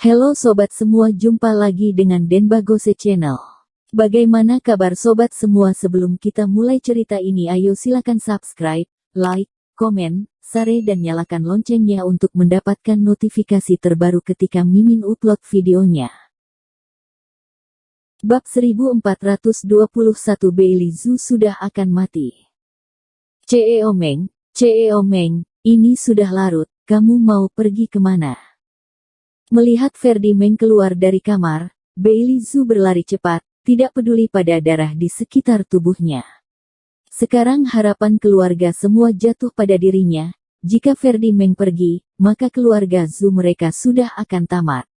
Halo sobat semua, jumpa lagi dengan Denbagose Channel. Bagaimana kabar sobat semua? Sebelum kita mulai cerita ini, ayo silakan subscribe, like, komen, share dan nyalakan loncengnya untuk mendapatkan notifikasi terbaru ketika Mimin upload videonya. Bab 1421, Bailey Zhu sudah akan mati. Ceomeng, ini sudah larut, kamu mau pergi kemana? Melihat Ferdinand keluar dari kamar, Bailey Zhu berlari cepat, tidak peduli pada darah di sekitar tubuhnya. Sekarang harapan keluarga semua jatuh pada dirinya. Jika Ferdinand pergi, maka keluarga Zhu mereka sudah akan tamat.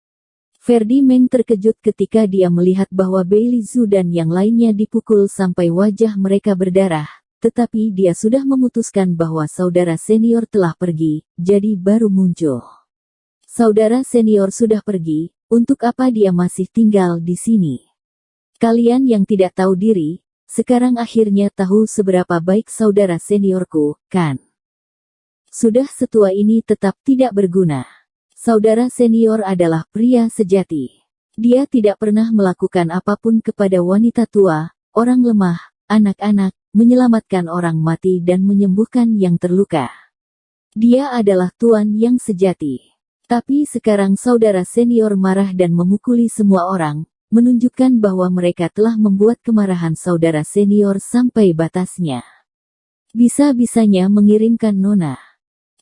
Ferdinand terkejut ketika dia melihat bahwa Bailey Zhu dan yang lainnya dipukul sampai wajah mereka berdarah, tetapi dia sudah memutuskan bahwa saudara senior telah pergi, jadi baru muncul. Saudara senior sudah pergi, untuk apa dia masih tinggal di sini? Kalian yang tidak tahu diri, sekarang akhirnya tahu seberapa baik saudara seniorku, kan? Sudah setua ini tetap tidak berguna. Saudara senior adalah pria sejati. Dia tidak pernah melakukan apapun kepada wanita tua, orang lemah, anak-anak, menyelamatkan orang mati dan menyembuhkan yang terluka. Dia adalah tuan yang sejati. Tapi sekarang saudara senior marah dan memukuli semua orang, menunjukkan bahwa mereka telah membuat kemarahan saudara senior sampai batasnya. Bisa-bisanya mengirimkan Nona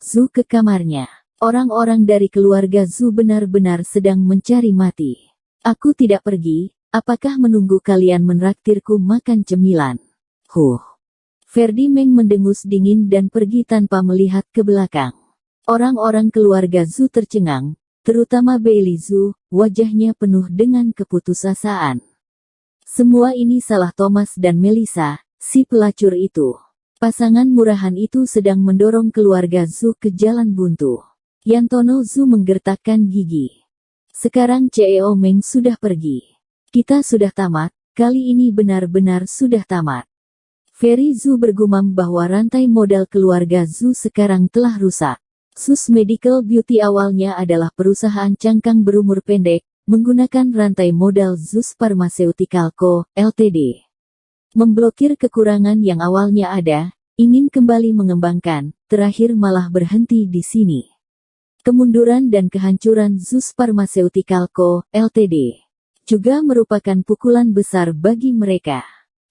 Zhu ke kamarnya. Orang-orang dari keluarga Zhu benar-benar sedang mencari mati. Aku tidak pergi, apakah menunggu kalian menraktirku makan cemilan? Ferdinand mendengus dingin dan pergi tanpa melihat ke belakang. Orang-orang keluarga Zhu tercengang, terutama Bailey Zhu, wajahnya penuh dengan keputusasaan. Semua ini salah Thomas dan Melissa, si pelacur itu. Pasangan murahan itu sedang mendorong keluarga Zhu ke jalan buntu. Yantono Zhu menggertakkan gigi. Sekarang Ceomeng sudah pergi. Kita sudah tamat, kali ini benar-benar sudah tamat. Ferry Zhu bergumam bahwa rantai modal keluarga Zhu sekarang telah rusak. Sus Medical Beauty awalnya adalah perusahaan cangkang berumur pendek, menggunakan rantai modal Zus Pharmaceutical Co., Ltd. Memblokir kekurangan yang awalnya ada, ingin kembali mengembangkan, terakhir malah berhenti di sini. Kemunduran dan kehancuran Zus Pharmaceutical Co., Ltd. juga merupakan pukulan besar bagi mereka.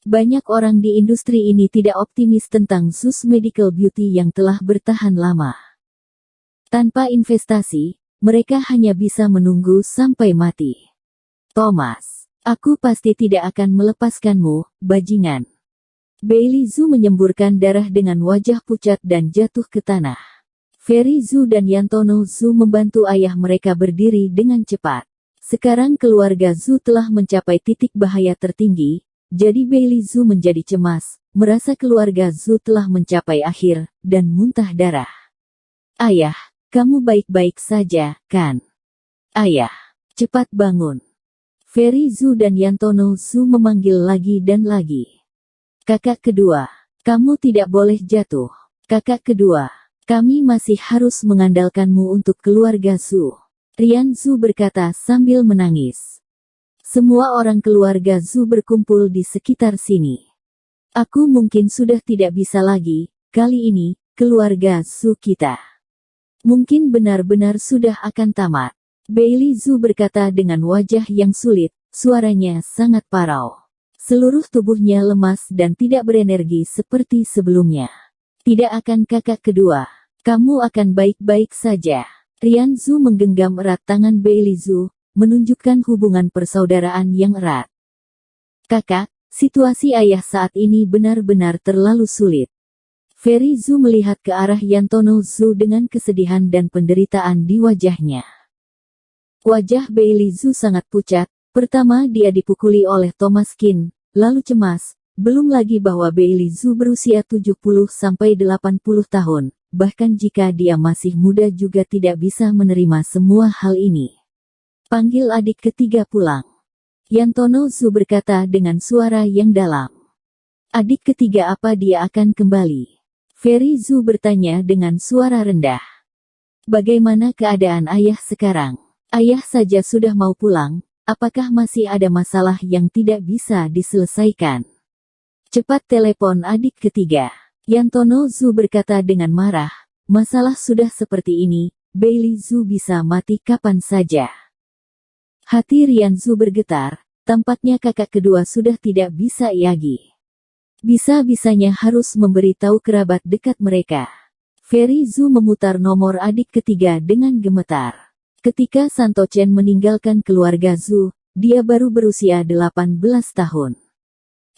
Banyak orang di industri ini tidak optimis tentang Zus Medical Beauty yang telah bertahan lama. Tanpa investasi, mereka hanya bisa menunggu sampai mati. Thomas, aku pasti tidak akan melepaskanmu, bajingan. Bailey Zhu menyemburkan darah dengan wajah pucat dan jatuh ke tanah. Ferry Zhu dan Yantono Zhu membantu ayah mereka berdiri dengan cepat. Sekarang keluarga Zhu telah mencapai titik bahaya tertinggi, jadi Bailey Zhu menjadi cemas, merasa keluarga Zhu telah mencapai akhir, dan muntah darah. Ayah, kamu baik-baik saja, kan? Ayah, cepat bangun. Ferry Zhu dan Yantono Zhu memanggil lagi dan lagi. Kakak kedua, kamu tidak boleh jatuh. Kakak kedua, kami masih harus mengandalkanmu untuk keluarga Zhu. Rian Zhu berkata sambil menangis. Semua orang keluarga Zhu berkumpul di sekitar sini. Aku mungkin sudah tidak bisa lagi, kali ini, keluarga Zhu kita mungkin benar-benar sudah akan tamat. Bailey Zhu berkata dengan wajah yang sulit, suaranya sangat parau. Seluruh tubuhnya lemas dan tidak berenergi seperti sebelumnya. Tidak akan kakak kedua. Kamu akan baik-baik saja. Rian Zhu menggenggam erat tangan Bailey Zhu, menunjukkan hubungan persaudaraan yang erat. Kakak, situasi ayah saat ini benar-benar terlalu sulit. Ferry Zhu melihat ke arah Yantono Zhu dengan kesedihan dan penderitaan di wajahnya. Wajah Bailey Zhu sangat pucat, pertama dia dipukuli oleh Thomas Qin, lalu cemas, belum lagi bahwa Bailey Zhu berusia 70-80 tahun, bahkan jika dia masih muda juga tidak bisa menerima semua hal ini. Panggil adik ketiga pulang. Yantono Zhu berkata dengan suara yang dalam. Adik ketiga apa dia akan kembali? Ferry Zhu bertanya dengan suara rendah. Bagaimana keadaan ayah sekarang? Ayah saja sudah mau pulang, apakah masih ada masalah yang tidak bisa diselesaikan? Cepat telepon adik ketiga. Yantono Zhu berkata dengan marah, masalah sudah seperti ini, Bailey Zhu bisa mati kapan saja. Hati Rian Zhu bergetar, tampaknya kakak kedua sudah tidak bisa lagi. Bisa-bisanya harus memberitahu kerabat dekat mereka. Feri Zhu memutar nomor adik ketiga dengan gemetar. Ketika Santo Chen meninggalkan keluarga Zhu, dia baru berusia 18 tahun.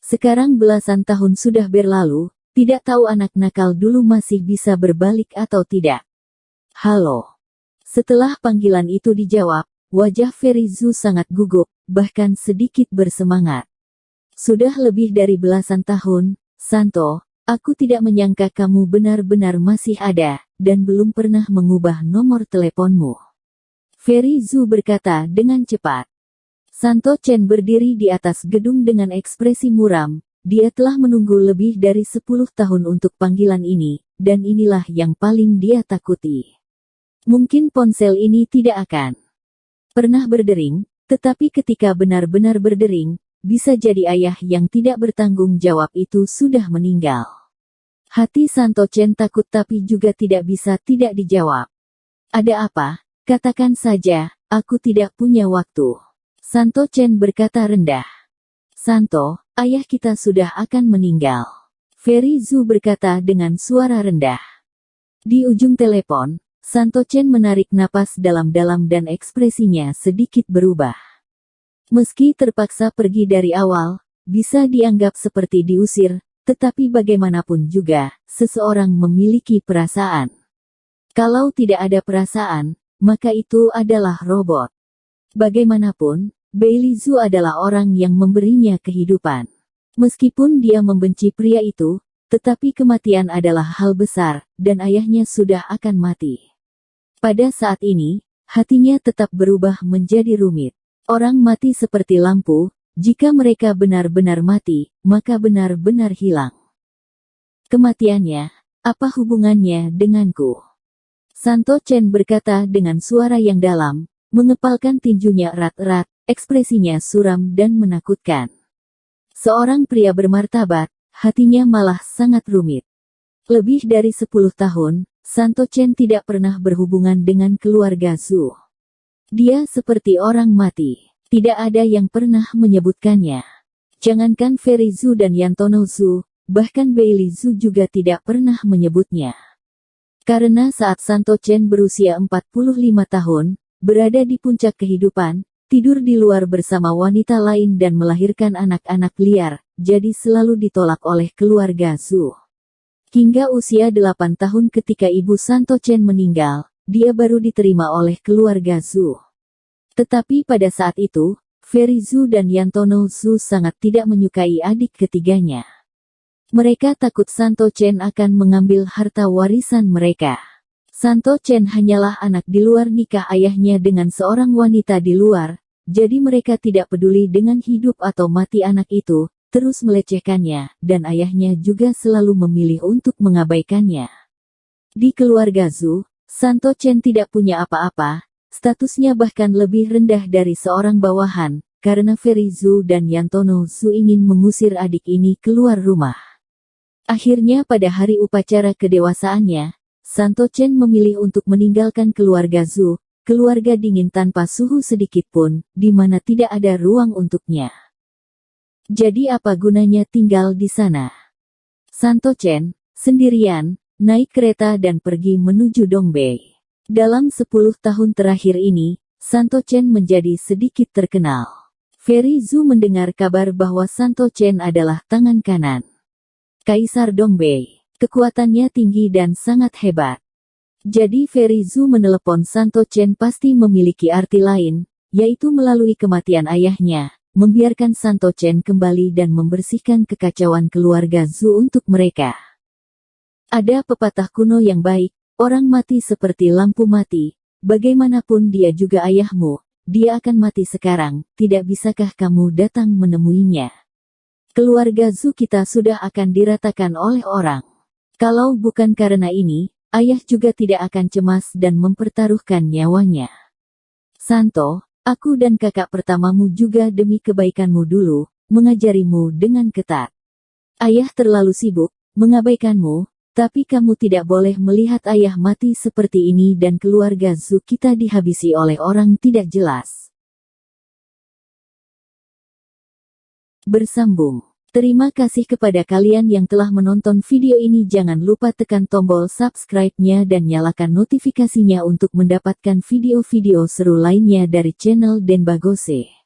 Sekarang belasan tahun sudah berlalu, tidak tahu anak nakal dulu masih bisa berbalik atau tidak. Halo. Setelah panggilan itu dijawab, wajah Feri Zhu sangat gugup, bahkan sedikit bersemangat. Sudah lebih dari belasan tahun, Santo, aku tidak menyangka kamu benar-benar masih ada, dan belum pernah mengubah nomor teleponmu. Feri Zhu berkata dengan cepat. Santo Chen berdiri di atas gedung dengan ekspresi muram, dia telah menunggu lebih dari 10 tahun untuk panggilan ini, dan inilah yang paling dia takuti. Mungkin ponsel ini tidak akan pernah berdering, tetapi ketika benar-benar berdering, bisa jadi ayah yang tidak bertanggung jawab itu sudah meninggal. Hati Santo Chen takut tapi juga tidak bisa tidak dijawab. Ada apa? Katakan saja, aku tidak punya waktu. Santo Chen berkata rendah. Santo, ayah kita sudah akan meninggal. Feri Zhu berkata dengan suara rendah. Di ujung telepon, Santo Chen menarik napas dalam-dalam dan ekspresinya sedikit berubah. Meski terpaksa pergi dari awal, bisa dianggap seperti diusir, tetapi bagaimanapun juga, seseorang memiliki perasaan. Kalau tidak ada perasaan, maka itu adalah robot. Bagaimanapun, Bailey Zhu adalah orang yang memberinya kehidupan. Meskipun dia membenci pria itu, tetapi kematian adalah hal besar, dan ayahnya sudah akan mati. Pada saat ini, hatinya tetap berubah menjadi rumit. Orang mati seperti lampu, jika mereka benar-benar mati, maka benar-benar hilang. Kematiannya, apa hubungannya denganku? Santo Chen berkata dengan suara yang dalam, mengepalkan tinjunya erat-erat, ekspresinya suram dan menakutkan. Seorang pria bermartabat, hatinya malah sangat rumit. Lebih dari 10 tahun, Santo Chen tidak pernah berhubungan dengan keluarga Zhu. Dia seperti orang mati. Tidak ada yang pernah menyebutkannya. Jangankan Feri Zhu dan Yantono Zhu, bahkan Bailey Zhu juga tidak pernah menyebutnya. Karena saat Santo Chen berusia 45 tahun, berada di puncak kehidupan, tidur di luar bersama wanita lain dan melahirkan anak-anak liar, jadi selalu ditolak oleh keluarga Zhu. Hingga usia 8 tahun ketika ibu Santo Chen meninggal, dia baru diterima oleh keluarga Zhu. Tetapi pada saat itu, Feri Zhu dan Yantono Zhu sangat tidak menyukai adik ketiganya. Mereka takut Santo Chen akan mengambil harta warisan mereka. Santo Chen hanyalah anak di luar nikah ayahnya dengan seorang wanita di luar, jadi mereka tidak peduli dengan hidup atau mati anak itu, terus melecehkannya, dan ayahnya juga selalu memilih untuk mengabaikannya. Di keluarga Zhu, Santo Chen tidak punya apa-apa, statusnya bahkan lebih rendah dari seorang bawahan, karena Feri Zhu dan Yantono Zhu ingin mengusir adik ini keluar rumah. Akhirnya pada hari upacara kedewasaannya, Santo Chen memilih untuk meninggalkan keluarga Zhu, keluarga dingin tanpa suhu sedikit pun, di mana tidak ada ruang untuknya. Jadi apa gunanya tinggal di sana? Santo Chen, sendirian, naik kereta dan pergi menuju Dongbei. Dalam 10 tahun terakhir ini, Santo Chen menjadi sedikit terkenal. Feri Zhu mendengar kabar bahwa Santo Chen adalah tangan kanan Kaisar Dongbei. Kekuatannya tinggi dan sangat hebat. Jadi Feri Zhu menelepon Santo Chen pasti memiliki arti lain, yaitu melalui kematian ayahnya, membiarkan Santo Chen kembali dan membersihkan kekacauan keluarga Zhu untuk mereka. Ada pepatah kuno yang baik, orang mati seperti lampu mati, bagaimanapun dia juga ayahmu, dia akan mati sekarang, tidak bisakah kamu datang menemuinya? Keluarga Zhu kita sudah akan diratakan oleh orang. Kalau bukan karena ini, ayah juga tidak akan cemas dan mempertaruhkan nyawanya. Santo, aku dan kakak pertamamu juga demi kebaikanmu dulu, mengajarimu dengan ketat. Ayah terlalu sibuk, mengabaikanmu, tapi kamu tidak boleh melihat ayah mati seperti ini dan keluarga Zhu kita dihabisi oleh orang tidak jelas. Bersambung. Terima kasih kepada kalian yang telah menonton video ini. Jangan lupa tekan tombol subscribe-nya dan nyalakan notifikasinya untuk mendapatkan video-video seru lainnya dari channel Denbagose.